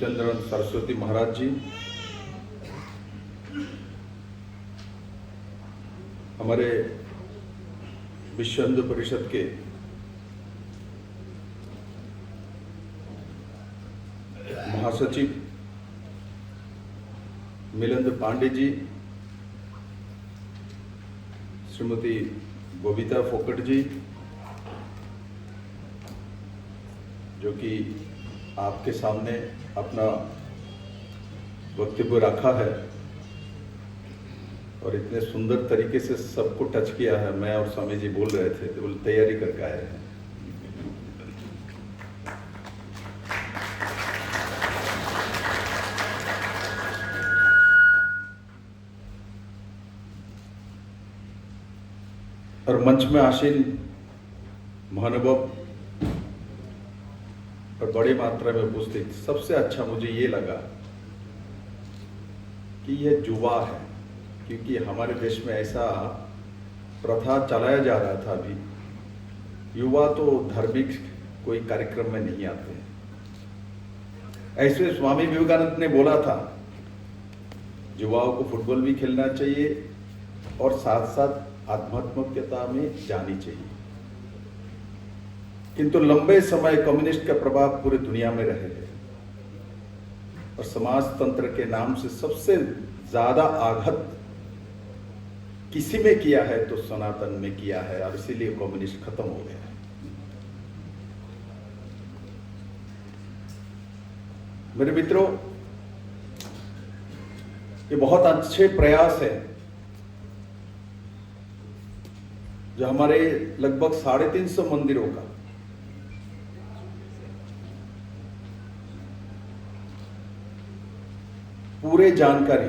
जितेंद्र सरस्वती महाराज जी, हमारे विश्व हिंदू परिषद के महासचिव मिलिंद पांडे जी, श्रीमती बबीता फोकट जी, जो कि आपके सामने अपना वक्तव्य रखा है और इतने सुंदर तरीके से सबको टच किया है। मैं और स्वामी जी बोल रहे थे तो बोले तैयारी करके आए हैं। और मंच में आसीन महानुभाव और बड़ी मात्रा में उपस्थित, सबसे अच्छा मुझे ये लगा कि यह युवा है, क्योंकि हमारे देश में ऐसा प्रथा चलाया जा रहा था। अभी युवा तो धार्मिक कोई कार्यक्रम में नहीं आते। ऐसे स्वामी विवेकानंद ने बोला था युवाओं को फुटबॉल भी खेलना चाहिए और साथ साथ आध्यात्मिकता में जानी चाहिए। किंतु लंबे समय कम्युनिस्ट का प्रभाव पूरी दुनिया में रहे हैं और समाज तंत्र के नाम से सबसे ज्यादा आघात किसी में किया है तो सनातन में किया है, और इसीलिए कम्युनिस्ट खत्म हो गया है। मेरे मित्रों, ये बहुत अच्छे प्रयास है जो हमारे लगभग 350 मंदिरों का पूरे जानकारी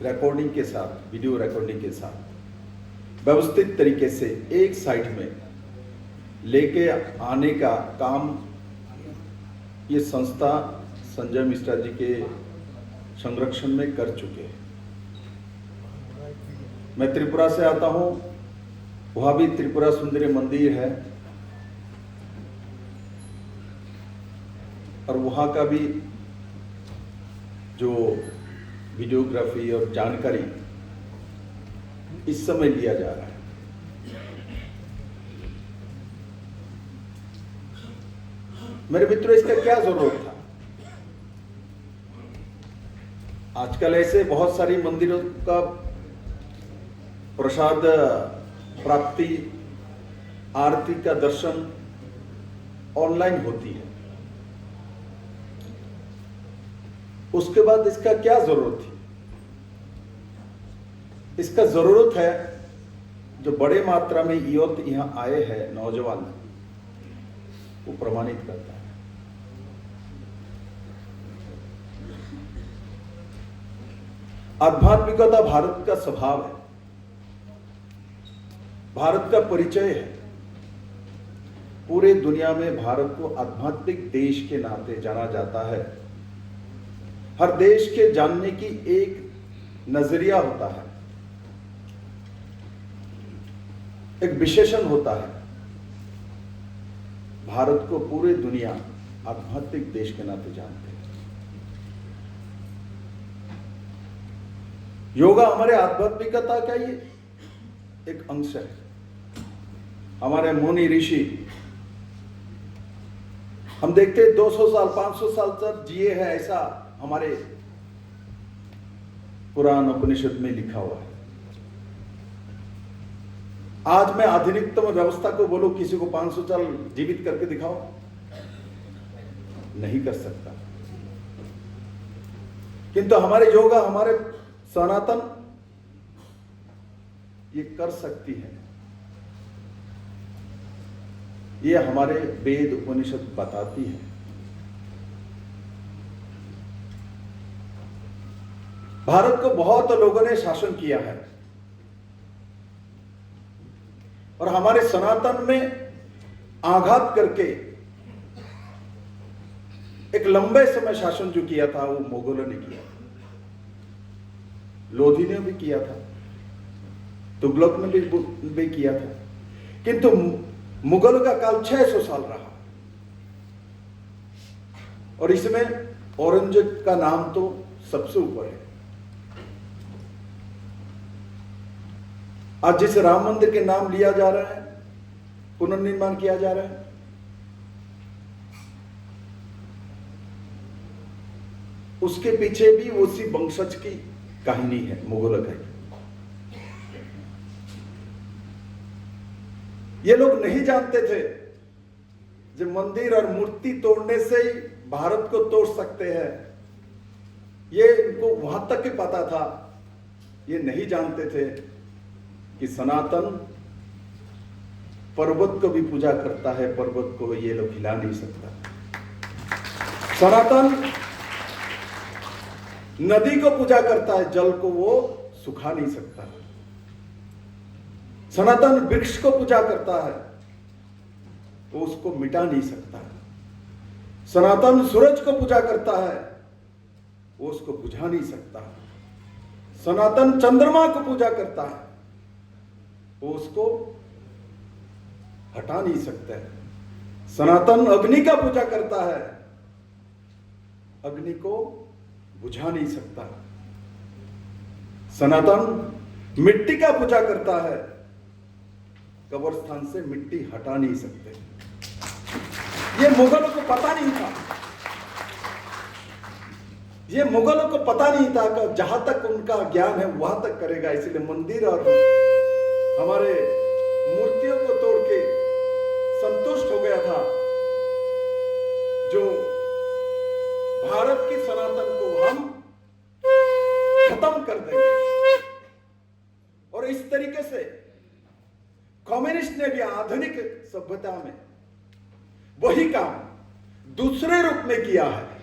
रिकॉर्डिंग के साथ, वीडियो रिकॉर्डिंग के साथ व्यवस्थित तरीके से एक साइट में लेके आने का काम ये संस्था संजय मिश्रा जी के संरक्षण में कर चुके हैं। मैं त्रिपुरा से आता हूं, वहां भी त्रिपुरा सुंदरी मंदिर है और वहां का भी जो वीडियोग्राफी और जानकारी इस समय लिया जा रहा है। मेरे मित्रों, इसका क्या जरूरत था? आजकल ऐसे बहुत सारी मंदिरों का प्रसाद प्राप्ति, आरती का दर्शन ऑनलाइन होती है। उसके बाद इसका क्या जरूरत थी? इसका जरूरत है जो बड़े मात्रा में युवक यहां आए हैं, नौजवान, वो प्रमाणित करता है। आध्यात्मिकता भारत का स्वभाव है, भारत का परिचय है। पूरे दुनिया में भारत को आध्यात्मिक देश के नाते जाना जाता है। हर देश के जानने की एक नजरिया होता है, एक विशेषण होता है। भारत को पूरे दुनिया आध्यात्मिक देश के नाते जानते हैं। योगा हमारे आध्यात्मिकता का ही एक अंश है। हमारे मुनि ऋषि, हम देखते हैं 200 साल 500 साल तक जिए हैं, ऐसा हमारे पुराण उपनिषद में लिखा हुआ है। आज मैं आधुनिकतम व्यवस्था को बोलूं किसी को 500 साल जीवित करके दिखाओ, नहीं कर सकता। किंतु हमारे योगा, हमारे सनातन ये कर सकती है। ये हमारे वेद उपनिषद बताती है। भारत को बहुत लोगों ने शासन किया है और हमारे सनातन में आघात करके एक लंबे समय शासन जो किया था वो मुगलों ने किया, लोधी ने भी किया था, तुगलक ने भी किया था। किंतु मुगलों का काल 600 साल रहा और इसमें औरंगजेब का नाम तो सबसे ऊपर है। आज जिस राम मंदिर के नाम लिया जा रहा है, पुनर्निर्माण किया जा रहा है, उसके पीछे भी उसी वंशज की कहानी है, मुगलों की। ये लोग नहीं जानते थे जो मंदिर और मूर्ति तोड़ने से ही भारत को तोड़ सकते हैं। ये इनको वहां तक ही पता था। ये नहीं जानते थे कि सनातन पर्वत को भी पूजा करता है, पर्वत को ये लोग हिला नहीं सकता। सनातन नदी को पूजा करता है, जल को वो सुखा नहीं सकता। सनातन वृक्ष को पूजा करता है, वो उसको मिटा नहीं सकता। सनातन सूरज को पूजा करता है, वो उसको बुझा नहीं सकता। सनातन चंद्रमा को पूजा करता है, वो उसको हटा नहीं सकता है। सनातन अग्नि का पूजा करता है, अग्नि को बुझा नहीं सकता। सनातन मिट्टी का पूजा करता है, कब्रिस्तान से मिट्टी हटा नहीं सकते। ये मुगलों को पता नहीं था। ये मुगलों को पता नहीं था कि जहां तक उनका ज्ञान है वहां तक करेगा। इसलिए मंदिर और हमारे मूर्तियों को तोड़ के संतुष्ट हो गया था। जो भारत की सनातन को हम खत्म कर देंगे। और इस तरीके से कम्युनिस्ट ने भी आधुनिक सभ्यता में वही काम दूसरे रूप में किया है।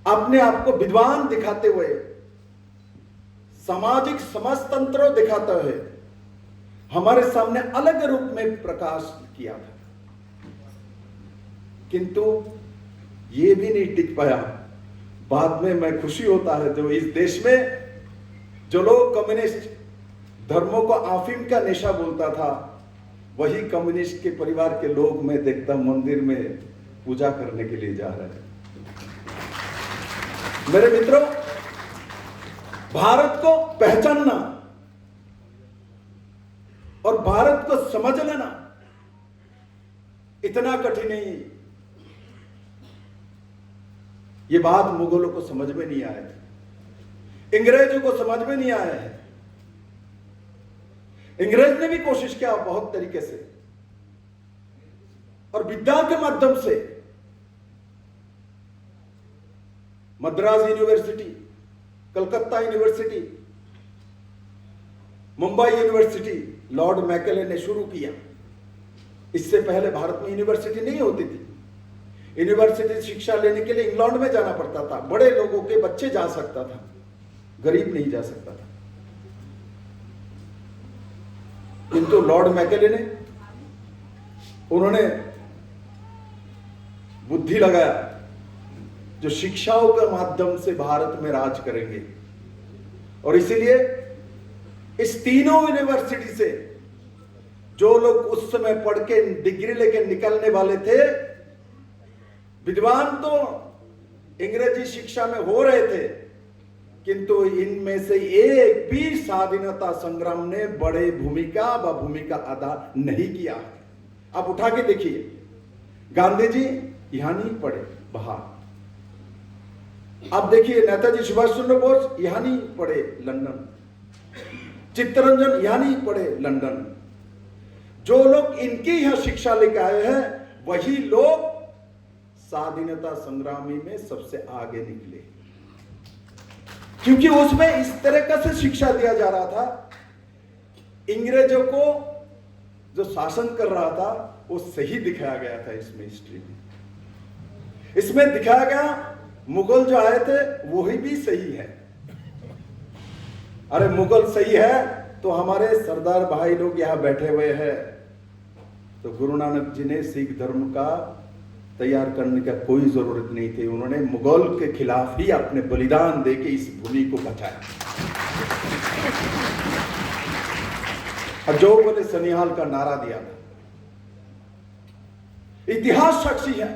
अपने आप को विद्वान दिखाते हुए, सामाजिक समाजतंत्र दिखाते हुए हमारे सामने अलग रूप में प्रकाश किया था। किंतु ये भी नहीं टिक पाया। बाद में मैं खुशी होता है जो इस देश में जो लोग कम्युनिस्ट धर्मों को अफीम का नशा बोलता था, वही कम्युनिस्ट के परिवार के लोग मैं देखता मंदिर में पूजा करने के लिए जा रहे हैं। मेरे मित्रों, भारत को पहचानना और भारत को समझ लेना इतना कठिन नहीं। ये बात मुगलों को समझ में नहीं आया था, अंग्रेजों को समझ में नहीं आया है। अंग्रेज ने भी कोशिश किया बहुत तरीके से, और विद्या के माध्यम से Madras university, Calcutta university, Mumbai university Lord Macaulay ने शुरू किया। इससे पहले भारत में यूनिवर्सिटी नहीं होती थी। यूनिवर्सिटी शिक्षा लेने के लिए इंग्लैंड में जाना पड़ता था। बड़े लोगों के बच्चे जा सकता था, गरीब नहीं जा सकता था। किंतु लॉर्ड मैकेले ने उन्होंने बुद्धि लगाया जो शिक्षाओं के माध्यम से भारत में राज करेंगे। और इसीलिए इस तीनों यूनिवर्सिटी से जो लोग उस समय पढ़ के डिग्री लेके निकलने वाले थे, विद्वान तो अंग्रेजी शिक्षा में हो रहे थे, किंतु इनमें से एक भी स्वाधीनता संग्राम ने बड़े भूमिका अदा नहीं किया है। आप उठा के देखिए, गांधी जी यहां नहीं पढ़े, बाहर। आप देखिए नेताजी सुभाष चंद्र बोस यहां नहीं पढ़े, लंदन। चित्तरंजन यहां नहीं पढ़े, लंदन। जो लोग इनकी यहां शिक्षा लेकर आए हैं, वही लोग स्वाधीनता संग्रामी में सबसे आगे निकले, क्योंकि उसमें इस तरह से शिक्षा दिया जा रहा था। अंग्रेजों को जो शासन कर रहा था वो सही दिखाया गया था। इसमें हिस्ट्री में इसमें दिखाया गया मुगल जो आए थे वही भी सही है। अरे मुगल सही है तो हमारे सरदार भाई लोग यहां बैठे हुए हैं। तो गुरु नानक जी ने सिख धर्म का तैयार करने का कोई जरूरत नहीं थी। उन्होंने मुगल के खिलाफ ही अपने बलिदान देके इस भूमि को बचाया। और जो बोले सनिहाल का नारा दिया था, इतिहास साक्षी है।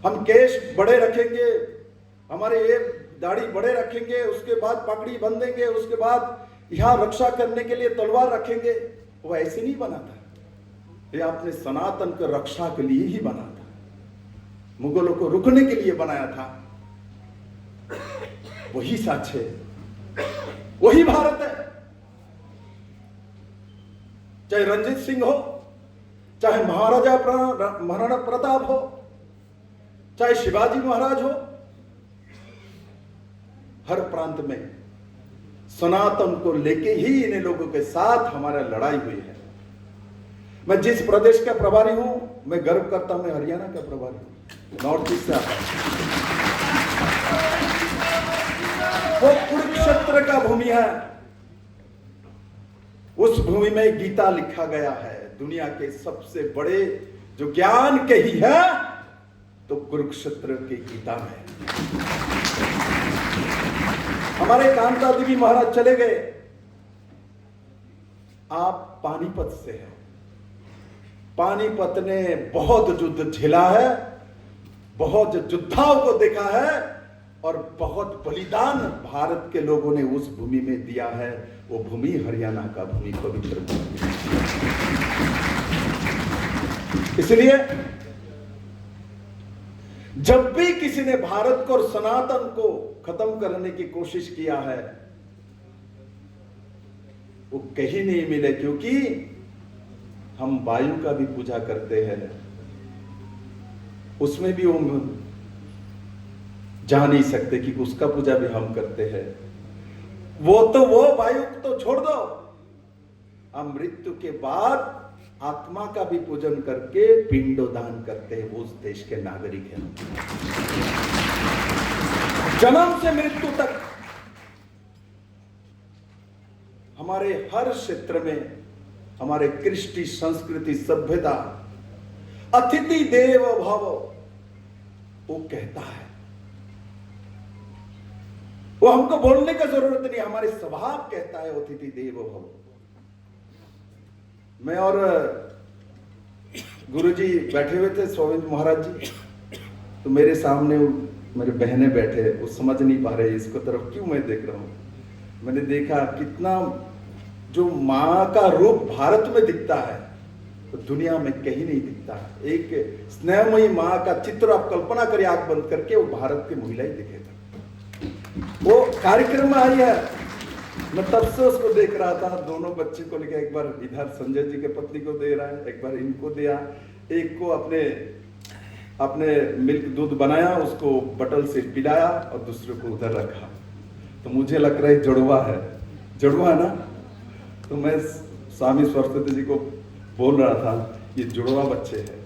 हम केश बड़े रखेंगे, हमारे ये दाढ़ी बड़े रखेंगे, उसके बाद पगड़ी बंधेंगे, उसके बाद यहां रक्षा करने के लिए तलवार रखेंगे। वो ऐसे नहीं बना था, ये आपने सनातन को रक्षा के लिए ही बना था, मुगलों को रुकने के लिए बनाया था। वही सच है, वही भारत है। चाहे रंजीत सिंह हो, चाहे महाराणा प्रताप हो, चाहे शिवाजी महाराज हो, हर प्रांत में सनातन को लेके ही इन लोगों के साथ हमारा लड़ाई हुई है। मैं जिस प्रदेश का प्रभारी हूं, मैं गर्व करता हूं, मैं हरियाणा का प्रभारी हूं, नॉर्थ ईस्ट से आता हूं। वो कुरुक्षेत्र का भूमि है, उस भूमि में गीता लिखा गया है। दुनिया के सबसे बड़े जो ज्ञान कही है तो कुरुक्षेत्र की गीता में। हमारे कांता देवी महाराज चले गए, आप पानीपत से हैं। पानीपत ने बहुत युद्ध झेला है, बहुत योद्धाओं को देखा है और बहुत बलिदान भारत के लोगों ने उस भूमि में दिया है। वो भूमि हरियाणा का भूमि, पवित्र भूमि। इसलिए जब भी किसी ने भारत को और सनातन को खत्म करने की कोशिश किया है, वो कहीं नहीं मिले, क्योंकि हम वायु का भी पूजा करते हैं, उसमें भी वो जा नहीं सकते कि उसका पूजा भी हम करते हैं। वो वायु तो छोड़ दो, हम मृत्यु के बाद आत्मा का भी पूजन करके पिंडोदान करते हैं, वो उस देश के नागरिक हैं। जन्म से मृत्यु तक हमारे हर क्षेत्र में हमारे कृष्टि, संस्कृति, सभ्यता, अतिथि देव भव वो कहता है। वो हमको बोलने का जरूरत नहीं, हमारे स्वभाव कहता है अतिथि देव भव। मैं और गुरुजी बैठे हुए थे, स्वामी महाराज जी, तो मेरे सामने मेरे बहनें बैठे, वो समझ नहीं पा रहे इसको तरफ क्यों मैं देख रहा हूं। मैंने देखा कितना जो मां का रूप भारत में दिखता है तो दुनिया में कहीं नहीं दिखता। एक स्नेहमयी मां का चित्र आप कल्पना करिए, आंख बंद करके, वो भारत की महिला ही दिखेगा। वो कार्यक्रम में आई है, मैं तब से उसको देख रहा था, दोनों बच्चे को लेकर, एक बार इधर संजय जी के पत्नी को दे रहा है, एक बार इनको दिया, एक को अपने मिल्क दूध बनाया, उसको बटल से पिलाया और दूसरे को उधर रखा। तो मुझे लग रहा है जुड़वा है, जुड़वा है ना। तो मैं स्वामी सरस्वती जी को बोल रहा था ये जुड़वा बच्चे हैं।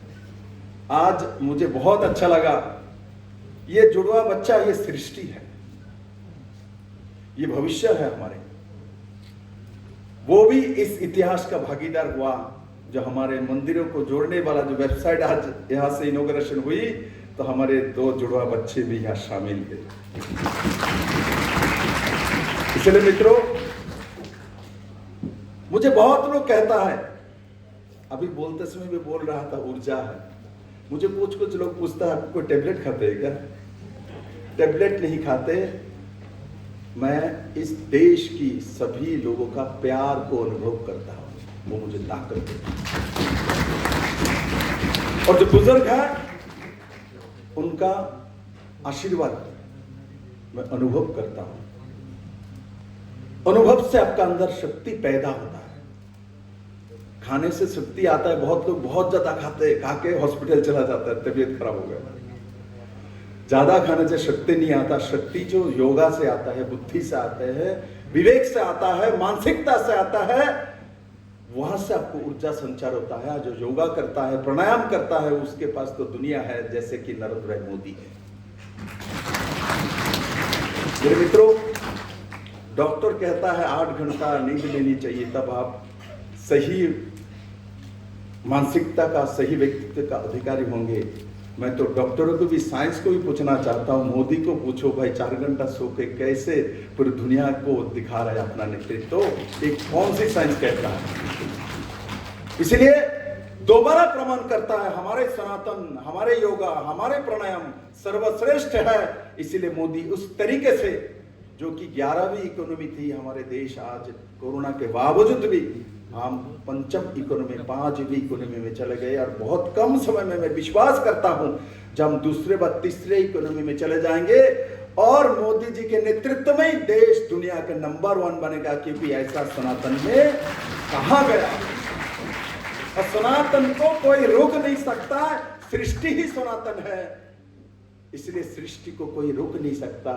आज मुझे बहुत अच्छा लगा, ये जुड़वा बच्चा ये सृष्टि है, ये भविष्य है हमारे। वो भी इस इतिहास का भागीदार हुआ, जो हमारे मंदिरों को जोड़ने वाला जो वेबसाइट आज यहां से इनॉग्रेशन हुई, तो हमारे 2 जुड़वा बच्चे भी यहां शामिल थे। इसलिए मित्रों, मुझे बहुत लोग कहता है, अभी बोलते समय भी बोल रहा था, ऊर्जा है। मुझे कुछ लोग पूछता है आपको टेबलेट खाते हैं क्या? टेबलेट नहीं खाते। मैं इस देश की सभी लोगों का प्यार को अनुभव करता हूं, वो मुझे ताकत देता है। और जो बुजुर्ग है उनका आशीर्वाद मैं अनुभव करता हूं। अनुभव से आपका अंदर शक्ति पैदा होता है। खाने से शक्ति आता है। बहुत लोग बहुत ज्यादा खाते हैं, खा के हॉस्पिटल चला जाता है, तबीयत खराब हो गया। ज्यादा खाने से शक्ति नहीं आता। शक्ति जो योगा से आता है, बुद्धि से आता है, विवेक से आता है, मानसिकता से आता है, वहां से आपको ऊर्जा संचार होता है। जो योगा करता है, प्राणायाम करता है, उसके पास तो दुनिया है जैसे कि नरेंद्र मोदी है। मेरे मित्रों, डॉक्टर कहता है 8 घंटा नींद लेनी चाहिए, तब आप सही मानसिकता का, सही व्यक्तित्व का अधिकारी होंगे। मैं तो डॉक्टरों को भी, साइंस को भी पूछना चाहता हूं, मोदी को पूछो भाई 4 घंटा सो के कैसे पूरी दुनिया को दिखा रहा है अपना नेतृत्व, तो एक कौन सी साइंस कहता है। इसलिए दोबारा प्रमाण करता है हमारे सनातन, हमारे योगा, हमारे प्राणायाम सर्वश्रेष्ठ है। इसीलिए मोदी उस तरीके से, जो कि 11वीं इकोनॉमी थी हमारे देश, आज कोरोना के बावजूद भी हम 5वीं इकोनॉमी, 5वीं इकोनॉमी में चले गए। और बहुत कम समय में मैं विश्वास करता हूं जब हम दूसरे व तीसरे इकोनॉमी में चले जाएंगे और मोदी जी के नेतृत्व में देश दुनिया के नंबर 1 बनेगा, क्योंकि ऐसा सनातन में कहा गया। और सनातन को कोई रोक नहीं सकता, सृष्टि ही सनातन है, इसलिए सृष्टि को कोई रोक नहीं सकता।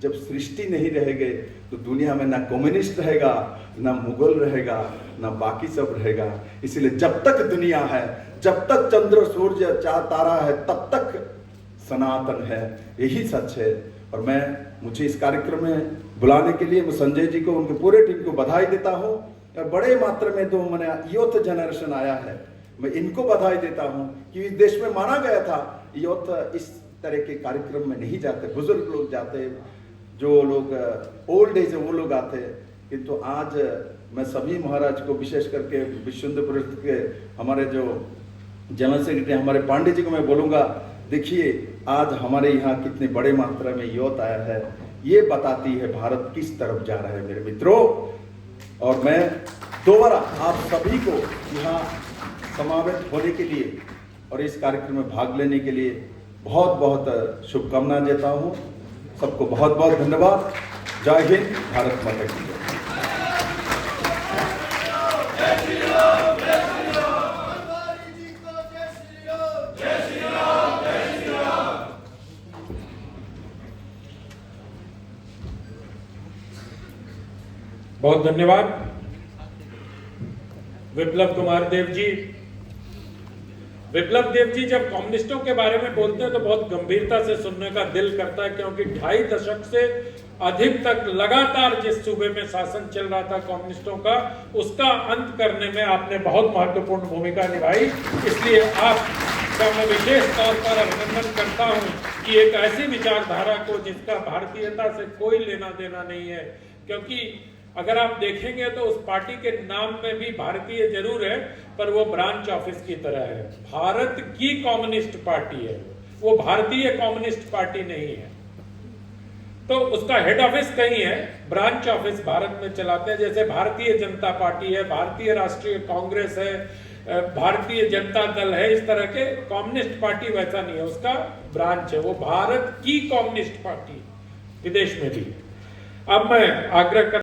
जब सृष्टि नहीं रहेगी तो दुनिया में ना कम्युनिस्ट रहेगा, ना मुगल रहेगा, ना बाकी सब रहेगा। इसलिए जब तक दुनिया है, जब तक चंद्र सूर्य चार तारा है, तब तक सनातन है, यही सच है। और मुझे इस कार्यक्रम में बुलाने के लिए मैं संजय जी को, उनके पूरे टीम को बधाई देता हूं। और बड़े मात्रा में तो मैंने यूथ जनरेशन आया है, मैं इनको बधाई देता हूं कि इस देश में माना गया था यूथ इस तरह के कार्यक्रम में नहीं जाते, बुजुर्ग लोग जाते, जो लोग ओल्ड एज है वो लोग आते। किंतु आज मैं सभी महाराज को, विशेष करके विश्व हिंदू परिषद के हमारे जो जनरल सेक्रेटरी हमारे पांडे जी को मैं बोलूंगा, देखिए आज हमारे यहाँ कितने बड़े मात्रा में यूथ आया है, ये बताती है भारत किस तरफ जा रहा है मेरे मित्रों। और मैं दोबारा आप सभी को यहाँ समावेश होने के लिए और इस कार्यक्रम में भाग लेने के लिए बहुत बहुत शुभकामनाएं देता हूँ। सबको बहुत बहुत धन्यवाद। जय हिंद, भारत माता की जय। बहुत धन्यवाद विप्लव कुमार देव जी। विप्लव देव जी जब कम्युनिस्टों के बारे में बोलते हैं तो बहुत गंभीरता से सुनने का दिल करता है, क्योंकि 2.5 दशक से अधिक तक लगातार जिस सूबे में शासन चल रहा था कम्युनिस्टों का, उसका अंत करने में आपने बहुत महत्वपूर्ण भूमिका निभाई। इसलिए आपका मैं विशेष तौर पर अभिनंदन करता हूं कि एक ऐसी विचारधारा को जिसका भारतीयता से कोई लेना देना नहीं है, क्योंकि अगर आप देखेंगे तो उस पार्टी के नाम में भी भारतीय जरूर है, पर वो ब्रांच ऑफिस की तरह है। भारत की कम्युनिस्ट पार्टी है, वो भारतीय कम्युनिस्ट पार्टी नहीं है। तो उसका हेड ऑफिस कहीं है, ब्रांच ऑफिस भारत में चलाते हैं। जैसे भारतीय जनता पार्टी है, भारतीय राष्ट्रीय कांग्रेस है, भारतीय जनता दल है, इस तरह के कम्युनिस्ट पार्टी वैसा नहीं है, उसका ब्रांच है। वो भारत की कम्युनिस्ट पार्टी विदेश में भी। अब मैं आग्रह कर